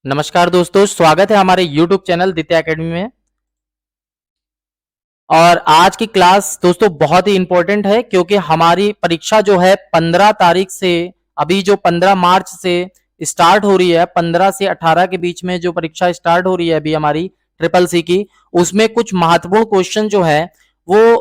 नमस्कार दोस्तों, स्वागत है हमारे YouTube चैनल दित्य एकेडमी में। और आज की क्लास दोस्तों बहुत ही इंपॉर्टेंट है क्योंकि हमारी परीक्षा जो है 15 तारीख से, अभी जो 15 मार्च से स्टार्ट हो रही है, 15 से 18 के बीच में जो परीक्षा स्टार्ट हो रही है अभी हमारी ट्रिपल सी की, उसमें कुछ महत्वपूर्ण क्वेश्चन जो है वो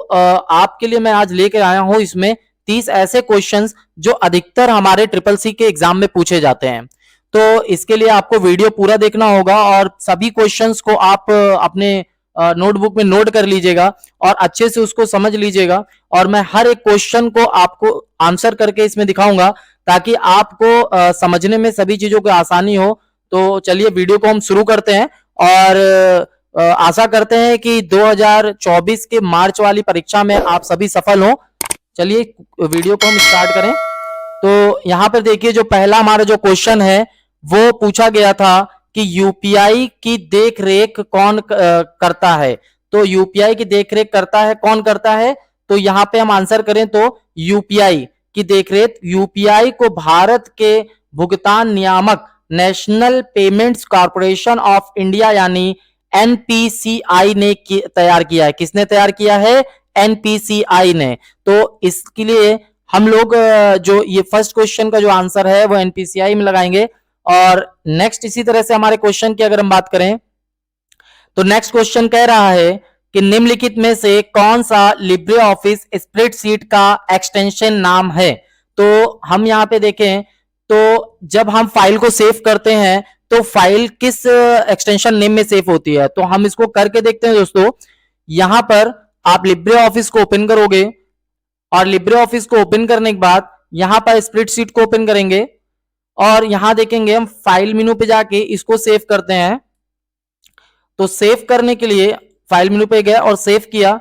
आपके लिए मैं आज लेकर आया हूं। इसमें 30 ऐसे क्वेश्चंस जो अधिकतर हमारे ट्रिपल सी के एग्जाम में पूछे जाते हैं। तो इसके लिए आपको वीडियो पूरा देखना होगा और सभी क्वेश्चंस को आप अपने नोटबुक में नोट कर लीजिएगा और अच्छे से उसको समझ लीजिएगा। और मैं हर एक क्वेश्चन को आपको आंसर करके इसमें दिखाऊंगा ताकि आपको समझने में सभी चीजों की आसानी हो। तो चलिए वीडियो को हम शुरू करते हैं और आशा करते हैं कि 2024 के मार्च वाली परीक्षा में आप सभी सफल हो। चलिए वीडियो को हम स्टार्ट करें। तो यहां पर देखिए, जो पहला हमारा जो क्वेश्चन है वो पूछा गया था कि यूपीआई की देखरेख कौन करता है। तो यूपीआई की देखरेख करता है कौन करता है, तो यहां पे हम आंसर करें तो यूपीआई की देखरेख, यूपीआई को भारत के भुगतान नियामक national payments corporation of India यानी एनपीसीआई ने तैयार किया है। किसने तैयार किया है? एनपीसीआई ने। तो इसके लिए हम लोग जो ये फर्स्ट क्वेश्चन का जो आंसर है वो एनपीसीआई में लगाएंगे। और नेक्स्ट इसी तरह से हमारे क्वेश्चन की अगर हम बात करें तो नेक्स्ट क्वेश्चन कह रहा है कि निम्नलिखित में से कौन सा लिब्रे ऑफिस स्प्रेडशीट का एक्सटेंशन नाम है। तो हम यहां पे देखें तो जब हम फाइल को सेव करते हैं तो फाइल किस एक्सटेंशन नेम में सेव होती है, तो हम इसको करके देखते हैं दोस्तों। यहां पर आप लिब्रे ऑफिस को ओपन करोगे और लिब्रे ऑफिस को ओपन करने के बाद यहां पर स्प्रेडशीट को ओपन करेंगे और यहां देखेंगे हम फाइल मेनू पे जाके इसको सेव करते हैं। तो सेव करने के लिए फाइल मेनू पे गए और सेव किया।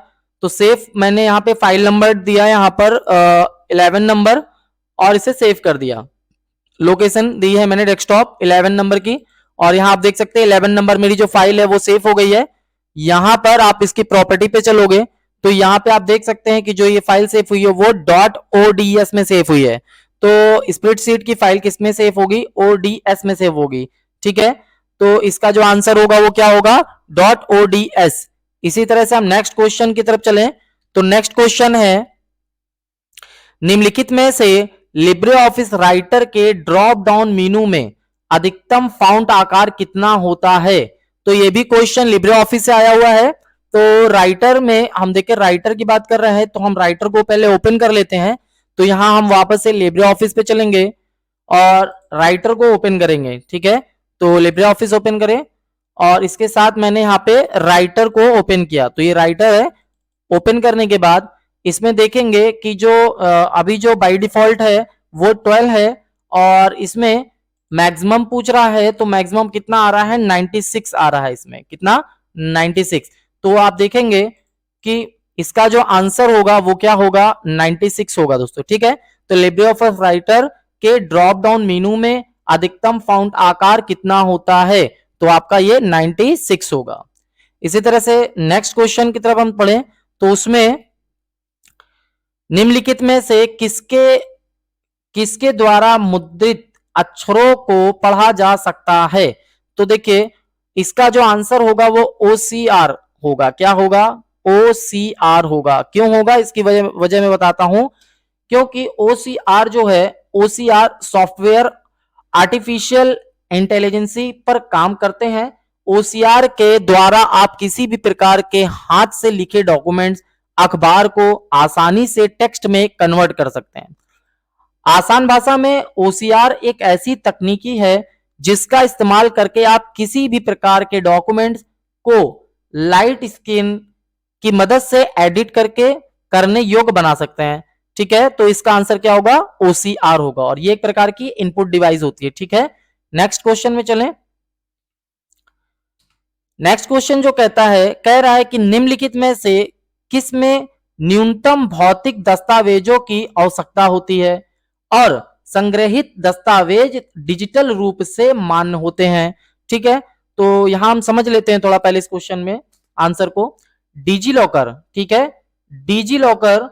तो सेव मैंने यहां पे फाइल नंबर दिया, यहां पर 11 नंबर, और इसे सेव कर दिया। लोकेशन दी है मैंने डेस्कटॉप 11 नंबर की, और यहां आप देख सकते हैं 11 नंबर मेरी जो फाइल है वो सेव हो गई है। यहां पर आप इसकी प्रॉपर्टी पे चलोगे तो यहां पे आप देख सकते हैं कि जो ये फाइल सेव हुई है वो .ods में सेव हुई है। तो स्प्रेडशीट की फाइल किस में सेव होगी? ods में सेव होगी। ठीक है, तो इसका जो आंसर होगा वो क्या होगा? .ods। इसी तरह से हम नेक्स्ट क्वेश्चन की तरफ चलें तो नेक्स्ट क्वेश्चन है, निम्नलिखित में से लिब्रे ऑफिस राइटर के ड्रॉप डाउन मेनू में अधिकतम फाउंट आकार कितना होता है। तो ये भी क्वेश्चन लिब्रे ऑफिस से आया हुआ है। तो राइटर में हम देखें, राइटर की बात कर रहे हैं तो हम राइटर को पहले ओपन कर लेते हैं। तो यहां हम वापस से लिब्रे ऑफिस पे चलेंगे और राइटर को ओपन करेंगे। ठीक है, तो लिब्रे ऑफिस ओपन करें और इसके साथ मैंने यहाँ पे राइटर को ओपन किया। तो ये राइटर है। ओपन करने के बाद इसमें देखेंगे कि जो अभी जो बाय डिफॉल्ट है वो 12 है और इसमें मैक्सिमम पूछ रहा है। तो मैक्सिमम कितना आ रहा है? 96 आ रहा है। इसमें कितना? 96। तो आप देखेंगे कि इसका जो आंसर होगा वो क्या होगा? 96 होगा दोस्तों। ठीक है, तो लिब्रे ऑफिस राइटर के ड्रॉप डाउन मेनू में अधिकतम फाउंट आकार कितना होता है, तो आपका ये 96 होगा। इसी तरह से नेक्स्ट क्वेश्चन की तरफ हम पढ़ें तो उसमें निम्नलिखित में से किसके किसके द्वारा मुद्रित अक्षरों को पढ़ा जा सकता है। तो देखिए इसका जो आंसर होगा वो OCR होगा। क्या होगा? OCR होगा। क्यों होगा इसकी वजह मैं बताता हूं। क्योंकि OCR जो है, OCR सॉफ्टवेयर आर्टिफिशियल इंटेलिजेंसी पर काम करते हैं। OCR के द्वारा आप किसी भी प्रकार के हाथ से लिखे डॉक्यूमेंट्स, अखबार को आसानी से टेक्स्ट में कन्वर्ट कर सकते हैं। आसान भाषा में OCR एक ऐसी तकनीकी है जिसका इस्तेमाल करके आप किसी भी प्रकार के डॉक्यूमेंट्स को लाइट स्क्रीन की मदद से एडिट करके करने योग्य बना सकते हैं। ठीक है, तो इसका आंसर क्या होगा? OCR होगा और ये एक प्रकार की इनपुट डिवाइस होती है। ठीक है, नेक्स्ट क्वेश्चन में चलें। नेक्स्ट क्वेश्चन जो कह रहा है कि निम्नलिखित में से किसमें न्यूनतम भौतिक दस्तावेजों की आवश्यकता होती है और संग्रहित दस्तावेज डिजिटल रूप से मान्य होते हैं। ठीक है, तो यहां हम समझ लेते हैं थोड़ा पहले इस क्वेश्चन में आंसर को। डिजी लॉकर, ठीक है, डिजी लॉकर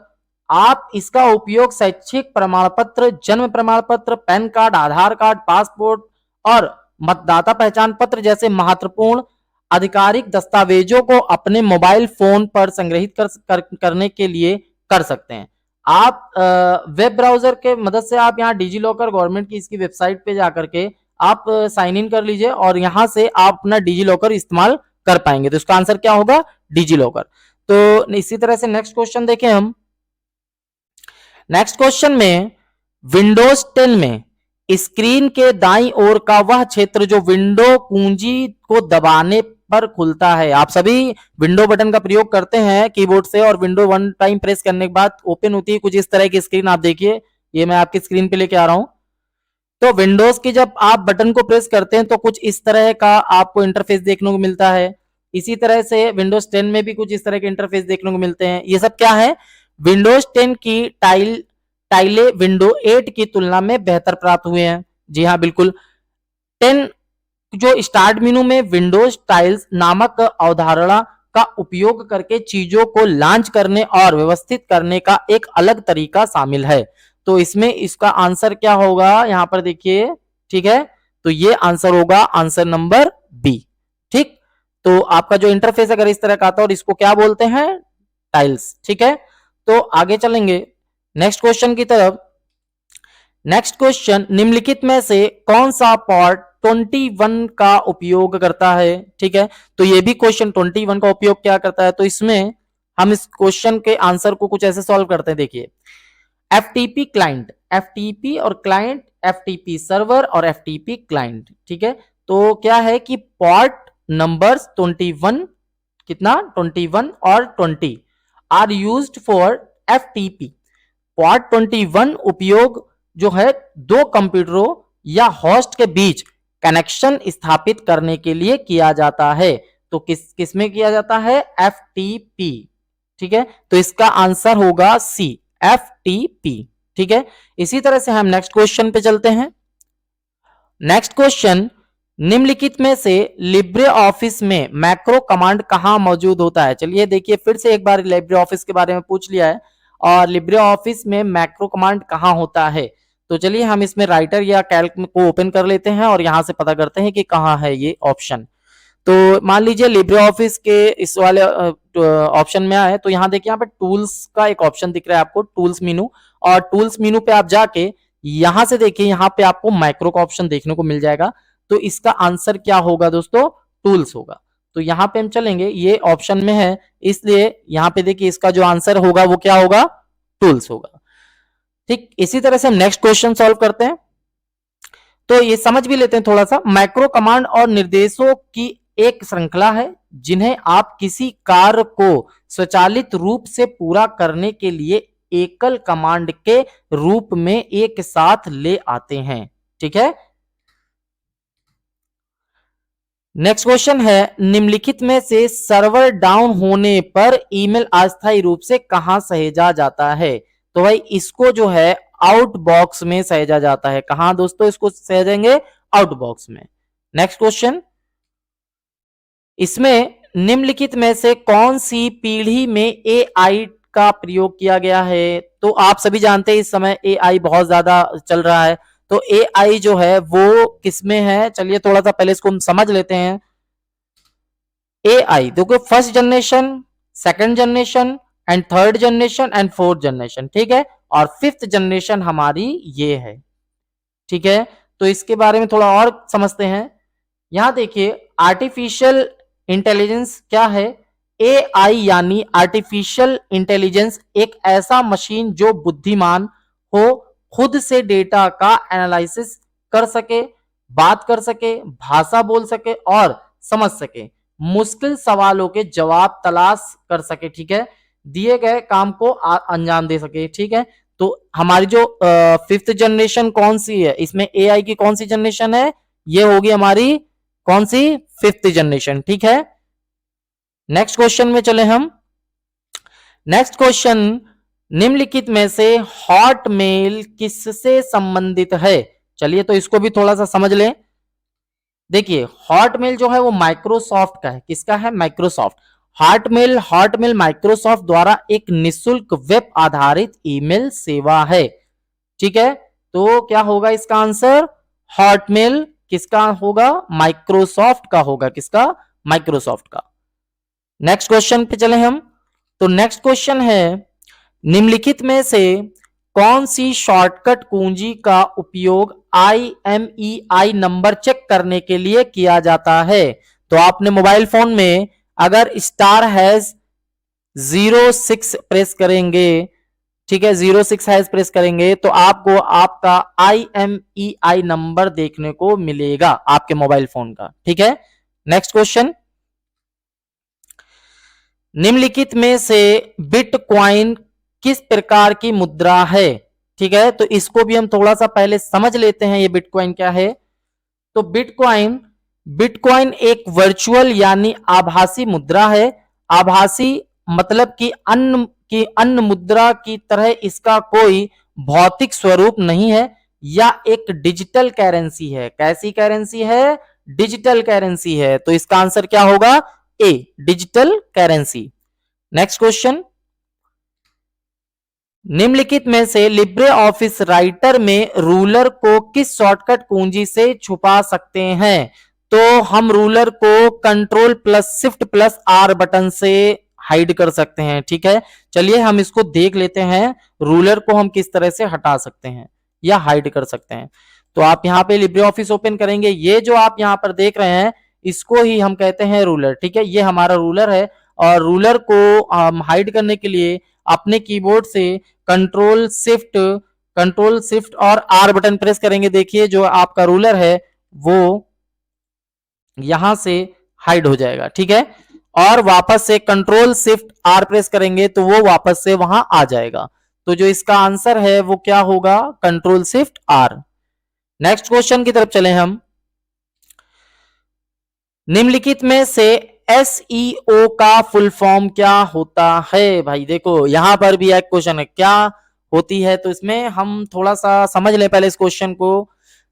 आप इसका उपयोग शैक्षिक प्रमाण पत्र, जन्म प्रमाण पत्र, पैन कार्ड, आधार कार्ड, पासपोर्ट और मतदाता पहचान पत्र जैसे महत्वपूर्ण आधिकारिक दस्तावेजों को अपने मोबाइल फोन पर संग्रहित करने के लिए कर सकते हैं। आप वेब ब्राउजर के मदद से आप यहाँ डिजी लॉकर गवर्नमेंट की इसकी वेबसाइट पे जाकर के आप साइन इन कर लीजिए और यहां से आप अपना डिजी लॉकर इस्तेमाल कर पाएंगे। तो इसका आंसर क्या होगा? Digi locker. तो इसी तरह से नेक्स्ट क्वेश्चन देखें हम। नेक्स्ट क्वेश्चन में विंडोज 10 में स्क्रीन के दाईं ओर का वह क्षेत्र जो विंडो कुंजी को दबाने पर खुलता है। आप सभी विंडो बटन का प्रयोग करते हैं कीबोर्ड से और विंडो वन टाइम प्रेस करने के बाद ओपन होती है कुछ इस तरह की स्क्रीन। आप देखिए, ये मैं आपकी स्क्रीन पे लेके आ रहा हूं। तो विंडोज की जब आप बटन को प्रेस करते हैं तो कुछ इस तरह का आपको इंटरफेस देखने को मिलता है। इसी तरह से विंडोज 10 में भी कुछ इस तरह के इंटरफेस देखने को मिलते हैं। ये सब क्या है? विंडोज 10 की टाइले विंडो 8 की तुलना में बेहतर प्राप्त हुए हैं। जी हाँ, बिल्कुल। 10 जो स्टार्ट मेनू में विंडोज टाइल्स नामक अवधारणा का उपयोग करके चीजों को लॉन्च करने और व्यवस्थित करने का एक अलग तरीका शामिल है। तो इसमें इसका आंसर क्या होगा? यहां पर देखिए, ठीक है। तो ये आंसर होगा आंसर नंबर बी। ठीक, तो आपका जो इंटरफेस अगर इस तरह का आता है और इसको क्या बोलते हैं? टाइल्स। ठीक है, तो आगे चलेंगे नेक्स्ट क्वेश्चन की तरफ। नेक्स्ट क्वेश्चन, निम्नलिखित में से कौन सा पार्ट 21 का उपयोग करता है? ठीक है, तो ये भी क्वेश्चन 21 का उपयोग क्या करता है? तो इसमें हम इस क्वेश्चन के आंसर को कुछ ऐसे सॉल्व करते हैं। देखिए, एफटीपी क्लाइंट, एफटीपी और क्लाइंट, एफटीपी सर्वर और एफटीपी क्लाइंट। ठीक है, तो क्या है कि पार्ट नंबर्स 21, कितना? 21 और 20 are used for FTP. Port 21 उपयोग जो है दो कंप्यूटरों या होस्ट के बीच कनेक्शन स्थापित करने के लिए किया जाता है। तो किस में किया जाता है? एफटीपी। ठीक है, तो इसका आंसर होगा सी, एफटीपी। ठीक है, इसी तरह से हम नेक्स्ट क्वेश्चन पे चलते हैं। नेक्स्ट क्वेश्चन, निम्नलिखित में से लिब्रे ऑफिस में मैक्रो कमांड कहां मौजूद होता है? चलिए देखिए, फिर से एक बार लिब्रे ऑफिस के बारे में पूछ लिया है और लिब्रे ऑफिस में मैक्रो कमांड कहां होता है। तो चलिए हम इसमें राइटर या कैल्क को ओपन कर लेते हैं और यहां से पता करते हैं कि कहां है ये ऑप्शन। तो मान लीजिए लिब्रे ऑफिस के इस वाले ऑप्शन में आए तो यहाँ देखिए, यहाँ पे टूल्स का एक ऑप्शन दिख रहा है आपको, टूल्स मीनू। और टूल्स मीनू पे आप जाके यहां से देखिए, यहाँ पे आपको माइक्रो का ऑप्शन देखने को मिल जाएगा। तो इसका आंसर क्या होगा दोस्तों? टूल्स होगा। तो यहाँ पे हम चलेंगे, ये ऑप्शन में है इसलिए यहाँ पे देखिए इसका जो आंसर होगा वो क्या होगा? टूल्स होगा। ठीक, इसी तरह से हम नेक्स्ट क्वेश्चन सॉल्व करते हैं। तो ये समझ भी लेते हैं थोड़ा सा। माइक्रो कमांड और निर्देशों की एक श्रृंखला है जिन्हें आप किसी कार्य को स्वचालित रूप से पूरा करने के लिए एकल कमांड के रूप में एक साथ ले आते हैं। ठीक है, नेक्स्ट क्वेश्चन है, निम्नलिखित में से सर्वर डाउन होने पर ईमेल अस्थायी रूप से कहां सहेजा जाता है? तो भाई इसको जो है आउटबॉक्स में सहेजा जाता है। कहां दोस्तों इसको सहेजेंगे? आउटबॉक्स में। नेक्स्ट क्वेश्चन, इसमें निम्नलिखित में से कौन सी पीढ़ी में एआई का प्रयोग किया गया है? तो आप सभी जानते हैं इस समय एआई बहुत ज्यादा चल रहा है। तो एआई जो है वो किसमें है? चलिए थोड़ा सा पहले इसको हम समझ लेते हैं। एआई देखो, first generation, second generation and third generation and fourth generation. ठीक है, और फिफ्थ जनरेशन हमारी ये है। ठीक है, तो इसके बारे में थोड़ा और समझते हैं। यहां देखिए, आर्टिफिशियल इंटेलिजेंस क्या है? एआई यानी आर्टिफिशियल इंटेलिजेंस एक ऐसा मशीन जो बुद्धिमान हो, खुद से डेटा का एनालिसिस कर सके, बात कर सके, भाषा बोल सके और समझ सके, मुश्किल सवालों के जवाब तलाश कर सके। ठीक है, दिए गए काम को अंजाम दे सके। ठीक है, तो हमारी जो फिफ्थ जनरेशन कौन सी है? इसमें एआई की कौन सी जनरेशन है? ये होगी हमारी कौन सी? Fifth generation. ठीक है, नेक्स्ट क्वेश्चन में चले हम। नेक्स्ट क्वेश्चन, निम्नलिखित में से हॉटमेल किससे संबंधित है? चलिए तो इसको भी थोड़ा सा समझ लें। देखिए, हॉटमेल जो है वो माइक्रोसॉफ्ट का है। किसका है? माइक्रोसॉफ्ट। हॉटमेल माइक्रोसॉफ्ट द्वारा एक निःशुल्क वेब आधारित ईमेल सेवा है। ठीक है, तो क्या होगा इसका आंसर? हॉटमेल किसका होगा? माइक्रोसॉफ्ट का होगा। किसका? माइक्रोसॉफ्ट का। नेक्स्ट क्वेश्चन पे चले हम। तो नेक्स्ट क्वेश्चन है, निम्नलिखित में से कौन सी शॉर्टकट कुंजी का उपयोग IMEI नंबर चेक करने के लिए किया जाता है? तो आपने मोबाइल फोन में अगर *#06 प्रेस करेंगे, ठीक है, 06 प्रेस करेंगे तो आपको आपका IMEI नंबर देखने को मिलेगा आपके मोबाइल फोन का। ठीक है। नेक्स्ट क्वेश्चन, निम्नलिखित में से बिटकॉइन किस प्रकार की मुद्रा है? ठीक है, तो इसको भी हम थोड़ा सा पहले समझ लेते हैं, ये बिटकॉइन क्या है। तो बिटकॉइन बिटकॉइन एक वर्चुअल यानी आभासी मुद्रा है। आभासी मतलब कि अन्य मुद्रा की तरह इसका कोई भौतिक स्वरूप नहीं है, या एक डिजिटल करेंसी है। कैसी करेंसी है? डिजिटल करेंसी है। तो इसका आंसर क्या होगा? ए, डिजिटल करेंसी। नेक्स्ट क्वेश्चन, निम्नलिखित में से लिब्रे ऑफिस राइटर में रूलर को किस शॉर्टकट कुंजी से छुपा सकते हैं? तो हम रूलर को Ctrl+Shift+R बटन से हाइड कर सकते हैं। ठीक है, चलिए हम इसको देख लेते हैं, रूलर को हम किस तरह से हटा सकते हैं या हाइड कर सकते हैं। तो आप यहाँ पे लिब्रे ऑफिस ओपन करेंगे, ये जो आप यहाँ पर देख रहे हैं इसको ही हम कहते हैं रूलर। ठीक है, ये हमारा रूलर है, और रूलर को हम हाइड करने के लिए अपने कीबोर्ड से कंट्रोल शिफ्ट और R बटन प्रेस करेंगे। देखिए जो आपका रूलर है वो यहां से हाइड हो जाएगा। ठीक है, और वापस से Ctrl+Shift+R प्रेस करेंगे तो वो वापस से वहां आ जाएगा। तो जो इसका आंसर है वो क्या होगा? Ctrl+Shift+R। नेक्स्ट क्वेश्चन की तरफ चले हम। निम्नलिखित में से SEO का फुल फॉर्म क्या होता है? भाई देखो यहां पर भी एक क्वेश्चन है, क्या होती है? तो इसमें हम थोड़ा सा समझ लें पहले इस क्वेश्चन को।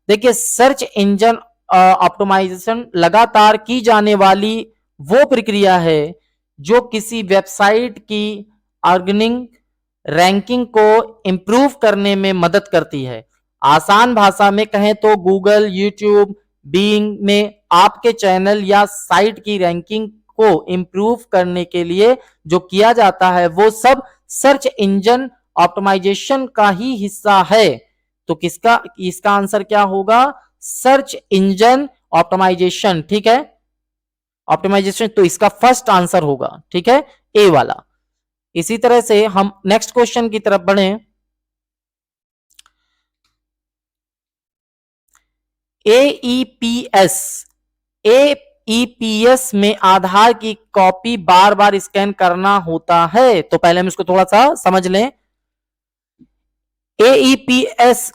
देखिए, सर्च इंजन ऑप्टिमाइजेशन लगातार की जाने वाली वो प्रक्रिया है जो किसी वेबसाइट की ऑर्गेनिक रैंकिंग को इंप्रूव करने में मदद करती है। आसान भाषा में कहें तो गूगल, यूट्यूब, बीइंग में आपके चैनल या साइट की रैंकिंग को इंप्रूव करने के लिए जो किया जाता है वो सब सर्च इंजन ऑप्टिमाइजेशन का ही हिस्सा है। तो इसका आंसर क्या होगा? Search engine optimisation. ठीक है, ऑप्टिमाइजेशन, तो इसका फर्स्ट आंसर होगा। ठीक है, ए वाला। इसी तरह से हम नेक्स्ट क्वेश्चन की तरफ बढ़ें। एईपीएस में आधार की कॉपी बार बार स्कैन करना होता है। तो पहले हम इसको थोड़ा सा समझ लें। एईपीएस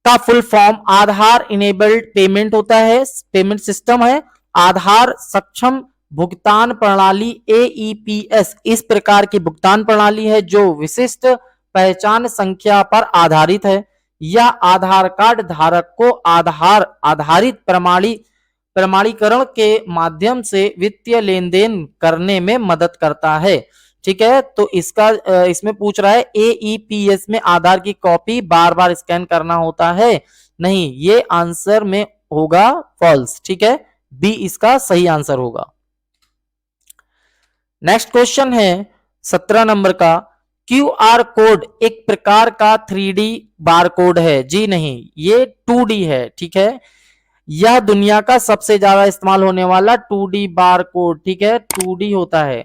का फुल फॉर्म आधार इनेबल्ड पेमेंट होता है, पेमेंट सिस्टम है। आधार सक्षम भुगतान प्रणाली एईपीएस इस प्रकार की भुगतान प्रणाली है जो विशिष्ट पहचान संख्या पर आधारित है, या आधार कार्ड धारक को आधार आधारित प्रमाणीकरण के माध्यम से वित्तीय लेन देन करने में मदद करता है। ठीक है, तो इसमें पूछ रहा है एईपीएस में आधार की कॉपी बार बार स्कैन करना होता है। नहीं, ये आंसर में होगा फॉल्स। ठीक है, बी इसका सही आंसर होगा। नेक्स्ट क्वेश्चन है 17 नंबर का, QR कोड एक प्रकार का 3D बार कोड है? जी नहीं, ये 2D है। ठीक है, यह दुनिया का सबसे ज्यादा इस्तेमाल होने वाला 2D बार कोड, ठीक है, 2D होता है।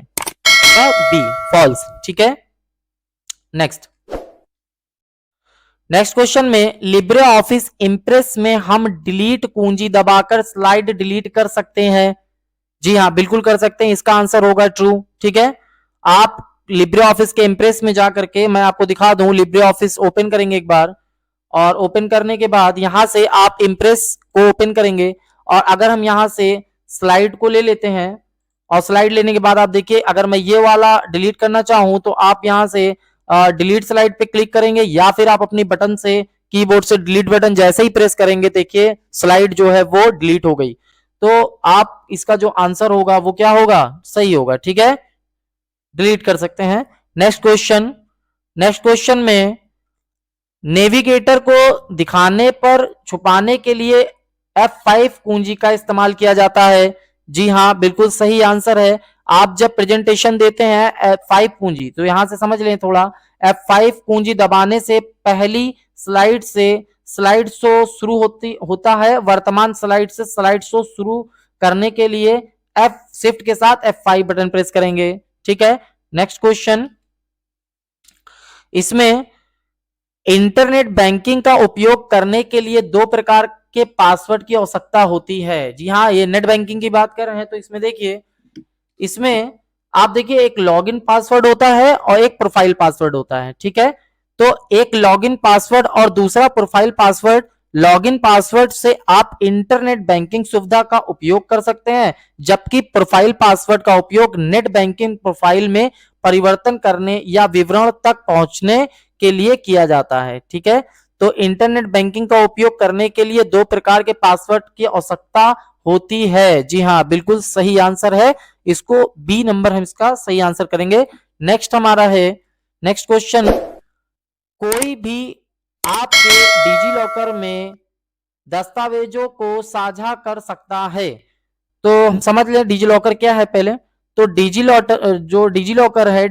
B false. ठीक है, नेक्स्ट क्वेश्चन में लिब्रे ऑफिस इंप्रेस में हम डिलीट कुंजी दबाकर स्लाइड डिलीट कर सकते हैं? जी हाँ, बिल्कुल कर सकते हैं, इसका आंसर होगा ट्रू। ठीक है, आप लिब्रे ऑफिस के इंप्रेस में जाकर के, मैं आपको दिखा दूं, लिब्रे ऑफिस ओपन करेंगे एक बार, और ओपन करने के बाद यहां से आप इंप्रेस को ओपन करेंगे, और अगर हम यहां से स्लाइड को ले लेते हैं, और स्लाइड लेने के बाद आप देखिए अगर मैं ये वाला डिलीट करना चाहूं तो आप यहां से डिलीट स्लाइड पे क्लिक करेंगे, या फिर आप अपनी बटन से कीबोर्ड से डिलीट बटन जैसे ही प्रेस करेंगे देखिए स्लाइड जो है वो डिलीट हो गई। तो आप इसका जो आंसर होगा वो क्या होगा? सही होगा। ठीक है, डिलीट कर सकते हैं। नेक्स्ट क्वेश्चन में नेविगेटर को दिखाने पर छुपाने के लिए F5 कुंजी का इस्तेमाल किया जाता है। जी हाँ, बिल्कुल सही आंसर है। आप जब प्रेजेंटेशन देते हैं F5 कुंजी, तो यहां से समझ लें थोड़ा, F5 कुंजी दबाने से पहली स्लाइड से स्लाइड शो शुरू होता है। वर्तमान स्लाइड से स्लाइड शो शुरू करने के लिए F शिफ्ट के साथ F5 बटन प्रेस करेंगे। ठीक है, नेक्स्ट क्वेश्चन, इसमें इंटरनेट बैंकिंग का उपयोग करने के लिए दो प्रकार के पासवर्ड की आवश्यकता होती है। जी हाँ, ये नेट बैंकिंग की बात कर रहे हैं, तो इसमें देखिए, इसमें आप देखिए एक लॉगिन पासवर्ड होता है और एक प्रोफाइल पासवर्ड होता है। ठीक है, तो एक लॉगिन पासवर्ड और दूसरा प्रोफाइल पासवर्ड। लॉगिन पासवर्ड से आप इंटरनेट बैंकिंग सुविधा का उपयोग कर सकते हैं, जबकि प्रोफाइल पासवर्ड का उपयोग नेट बैंकिंग प्रोफाइल में परिवर्तन करने या विवरण तक पहुंचने के लिए किया जाता है। ठीक है, तो इंटरनेट बैंकिंग का उपयोग करने के लिए दो प्रकार के पासवर्ड की आवश्यकता होती है। जी हाँ, बिल्कुल सही आंसर है। इसको बी नंबर हम इसका सही आंसर करेंगे। नेक्स्ट हमारा है, नेक्स्ट क्वेश्चन, कोई भी आपके डिजी लॉकर में दस्तावेजों को साझा कर सकता है। तो हम समझ लें डिजी लॉकर क्या है पहले। तो डिजी लॉकर, जो डिजी लॉकर है,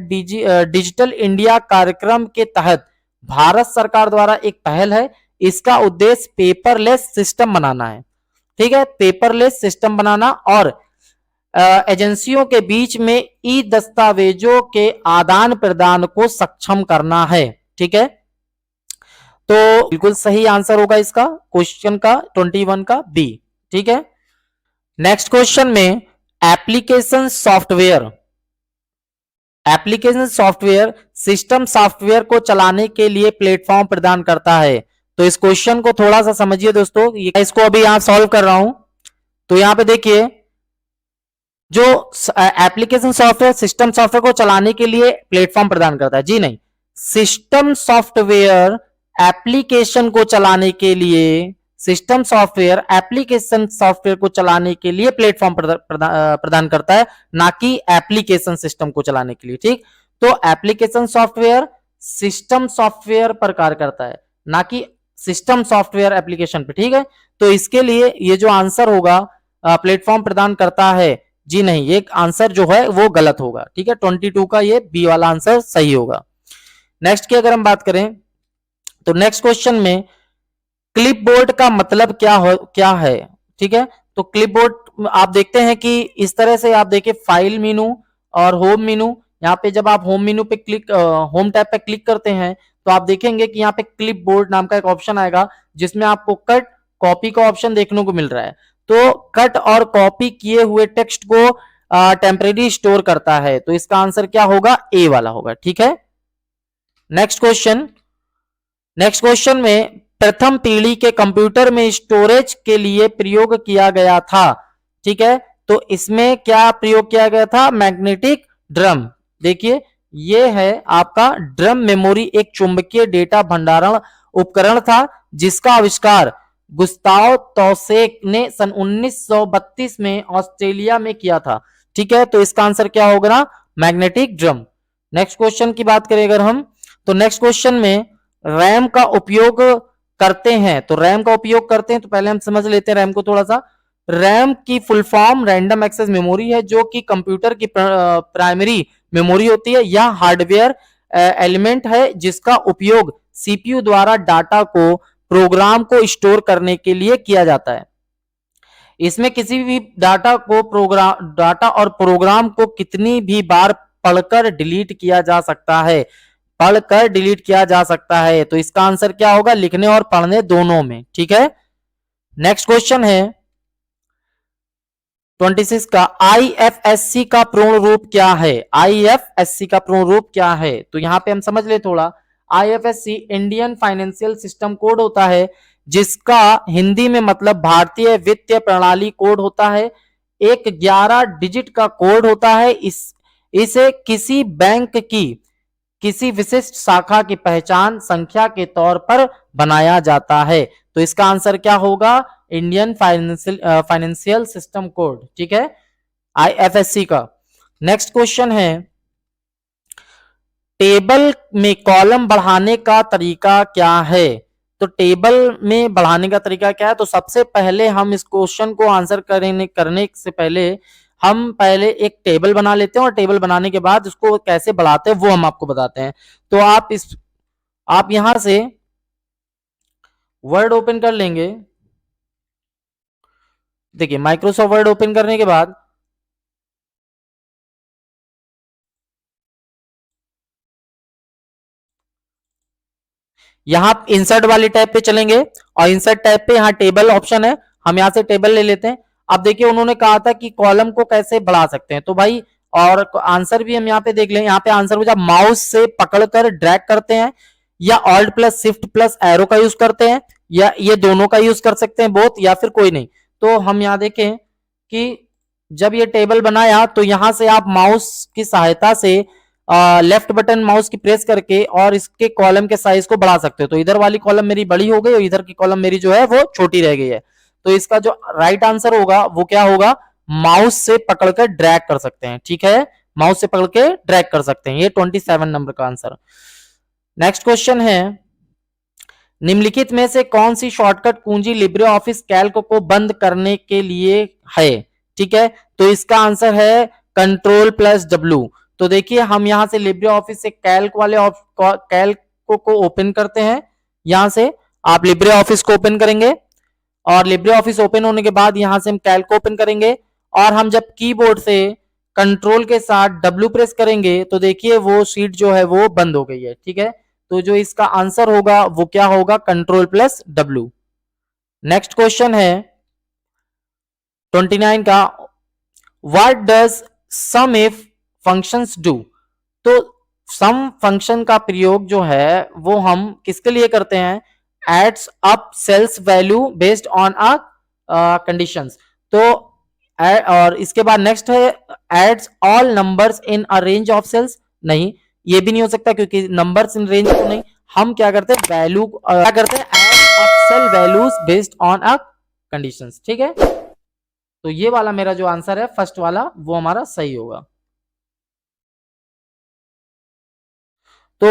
डिजिटल इंडिया कार्यक्रम के तहत भारत सरकार द्वारा एक पहल है। इसका उद्देश्य पेपरलेस सिस्टम बनाना है। ठीक है, पेपरलेस सिस्टम बनाना और एजेंसियों के बीच में ई दस्तावेजों के आदान प्रदान को सक्षम करना है। ठीक है, तो बिल्कुल सही आंसर होगा इसका क्वेश्चन का 21 का बी। ठीक है, नेक्स्ट क्वेश्चन में application software, application software system software को चलाने के लिए प्लेटफॉर्म प्रदान करता है। तो इस क्वेश्चन को थोड़ा सा समझिए दोस्तों, इसको अभी यहां सॉल्व कर रहा हूं। तो यहां पे देखिए, जो एप्लीकेशन सॉफ्टवेयर सिस्टम सॉफ्टवेयर को चलाने के लिए प्लेटफॉर्म प्रदान करता है, जी नहीं, सिस्टम सॉफ्टवेयर एप्लीकेशन को चलाने के लिए, सिस्टम सॉफ्टवेयर एप्लीकेशन सॉफ्टवेयर को चलाने के लिए प्लेटफॉर्म प्रदान करता है, ना कि एप्लीकेशन सिस्टम को चलाने के लिए। ठीक, तो एप्लीकेशन सॉफ्टवेयर सिस्टम सॉफ्टवेयर पर कार्य करता है, ना कि सिस्टम सॉफ्टवेयर एप्लीकेशन पे। ठीक है, तो इसके लिए ये जो आंसर होगा प्लेटफॉर्म प्रदान करता है, जी नहीं, ये आंसर जो है वो गलत होगा। ठीक है, 22 का ये बी वाला आंसर सही होगा। नेक्स्ट की अगर हम बात करें, तो नेक्स्ट क्वेश्चन में क्लिपबोर्ड का मतलब क्या है। ठीक है, तो क्लिपबोर्ड आप देखते हैं कि इस तरह से आप देखिए, फाइल मेनू और होम मेनू। यहाँ पे जब आप होम मेनू पे क्लिक, होम टैब पे क्लिक करते हैं, तो आप देखेंगे कि यहाँ पे क्लिपबोर्ड नाम का एक ऑप्शन आएगा, जिसमें आपको कट कॉपी का ऑप्शन देखने को मिल रहा है। तो कट और कॉपी किए हुए टेक्स्ट को टेम्परेरी स्टोर करता है। तो इसका आंसर क्या होगा, ए वाला होगा। ठीक है, नेक्स्ट क्वेश्चन, नेक्स्ट क्वेश्चन में प्रथम पीढ़ी के कंप्यूटर में स्टोरेज के लिए प्रयोग किया गया था। ठीक है, तो इसमें क्या प्रयोग किया गया था, मैग्नेटिक ड्रम। देखिए, ये है आपका ड्रम मेमोरी, एक चुंबकीय डेटा भंडारण उपकरण था, जिसका आविष्कार गुस्ताव तौसेक ने सन 1932 में ऑस्ट्रेलिया में किया था। ठीक है, तो इसका आंसर क्या होगा ना, मैग्नेटिक ड्रम। नेक्स्ट क्वेश्चन की बात करें अगर हम, तो नेक्स्ट क्वेश्चन में रैम का उपयोग करते हैं। तो रैम का उपयोग करते हैं, तो पहले हम समझ लेते हैं रैम को थोड़ा सा। रैम की full form random access memory है, जो कि कंप्यूटर की प्राइमरी मेमोरी होती है। यह हार्डवेयर एलिमेंट है जिसका उपयोग सीपीयू द्वारा डाटा को, प्रोग्राम को स्टोर करने के लिए किया जाता है। इसमें किसी भी डाटा और प्रोग्राम को कितनी भी बार पढ़कर डिलीट किया जा सकता है, पढ़कर डिलीट किया जा सकता है। तो इसका आंसर क्या होगा, लिखने और पढ़ने दोनों में। ठीक है, नेक्स्ट क्वेश्चन है 26 का, आईएफएससी का पूर्ण रूप क्या है। आईएफएससी का पूर्ण रूप क्या है, तो यहां पे हम समझ ले थोड़ा। IFSC Indian financial system code होता है, जिसका हिंदी में मतलब भारतीय वित्तीय प्रणाली कोड होता है। एक 11 डिजिट का कोड होता है। इसे किसी बैंक की किसी विशिष्ट शाखा की पहचान संख्या के तौर पर बनाया जाता है। तो इसका आंसर क्या होगा, इंडियन फाइनेंशियल सिस्टम कोड। ठीक है, आईएफएससी का। नेक्स्ट क्वेश्चन है, टेबल में कॉलम बढ़ाने का तरीका क्या है। तो टेबल में बढ़ाने का तरीका क्या है, तो सबसे पहले हम इस क्वेश्चन को आंसर करने से पहले हम पहले एक टेबल बना लेते हैं और टेबल बनाने के बाद उसको कैसे बढ़ाते हैं वो हम आपको बताते हैं। तो आप यहां से वर्ड ओपन कर लेंगे। देखिए माइक्रोसॉफ्ट वर्ड ओपन करने के बाद यहां इंसर्ट वाली टैब पे चलेंगे और इंसर्ट टैब पे यहाँ टेबल ऑप्शन है, हम यहां से टेबल ले लेते हैं। अब देखिए उन्होंने कहा था कि कॉलम को कैसे बढ़ा सकते हैं, तो भाई और आंसर भी हम यहाँ पे देख लें। यहाँ पे आंसर जब माउस से पकड़कर ड्रैग करते हैं या alt plus shift plus arrow का यूज करते हैं या ये दोनों का यूज कर सकते हैं, बोथ या फिर कोई नहीं। तो हम यहाँ देखें कि जब ये टेबल बनाया तो यहां से आप माउस की सहायता से लेफ्ट बटन माउस की प्रेस करके और इसके कॉलम के साइज को बढ़ा सकते हो। तो इधर वाली कॉलम मेरी बड़ी हो गई और इधर की कॉलम मेरी जो है वो छोटी रह गई है। तो इसका जो राइट आंसर होगा वो क्या होगा, माउस से पकड़कर ड्रैग कर सकते हैं। ठीक है, माउस से पकड़ के ड्रैग कर सकते हैं। ये 27 नंबर का आंसर। नेक्स्ट क्वेश्चन है, निम्नलिखित में से कौन सी शॉर्टकट कुंजी लिब्रे ऑफिस कैल्क को बंद करने के लिए है। ठीक है, तो इसका आंसर है कंट्रोल प्लस डब्ल्यू। तो देखिए हम यहां से लिब्रे ऑफिस से कैल्क वाले कैल्क को ओपन करते हैं। यहां से आप लिब्रे ऑफिस को ओपन करेंगे और लिब्रे ऑफिस ओपन होने के बाद यहां से हम कैल्क ओपन करेंगे और हम जब कीबोर्ड से कंट्रोल के साथ डब्ल्यू प्रेस करेंगे तो देखिए वो शीट जो है वो बंद हो गई है। ठीक है, तो जो इसका आंसर होगा वो क्या होगा, control plus W. Next question है 29 का, what does sum if functions do. तो सम फंक्शन का प्रयोग जो है वो हम किसके लिए करते हैं, adds up cells value based on a conditions. तो और इसके बाद नेक्स्ट है adds all numbers in a range of cells. नहीं, ये भी नहीं हो सकता क्योंकि नंबर्स इन रेंज तो नहीं। हम क्या करते हैं, वैल्यू क्या करते हैं, add up cell values based on a conditions. ठीक है, तो ये वाला मेरा जो आंसर है फर्स्ट वाला वो हमारा सही होगा। तो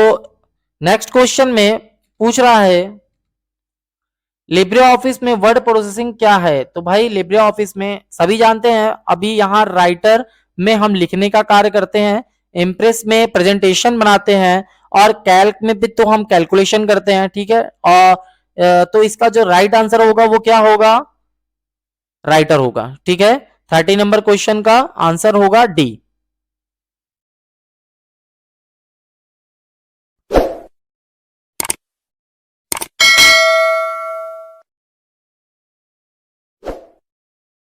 नेक्स्ट क्वेश्चन में पूछ रहा है लिब्रे ऑफिस में वर्ड प्रोसेसिंग क्या है। तो भाई लिब्रे ऑफिस में सभी जानते हैं, अभी यहाँ राइटर में हम लिखने का कार्य करते हैं, इम्प्रेस में प्रेजेंटेशन बनाते हैं और कैल्क में भी तो हम कैलकुलेशन करते हैं। ठीक है, और तो इसका जो राइट आंसर होगा वो क्या होगा, राइटर होगा। ठीक है, 30 नंबर क्वेश्चन का आंसर होगा डी।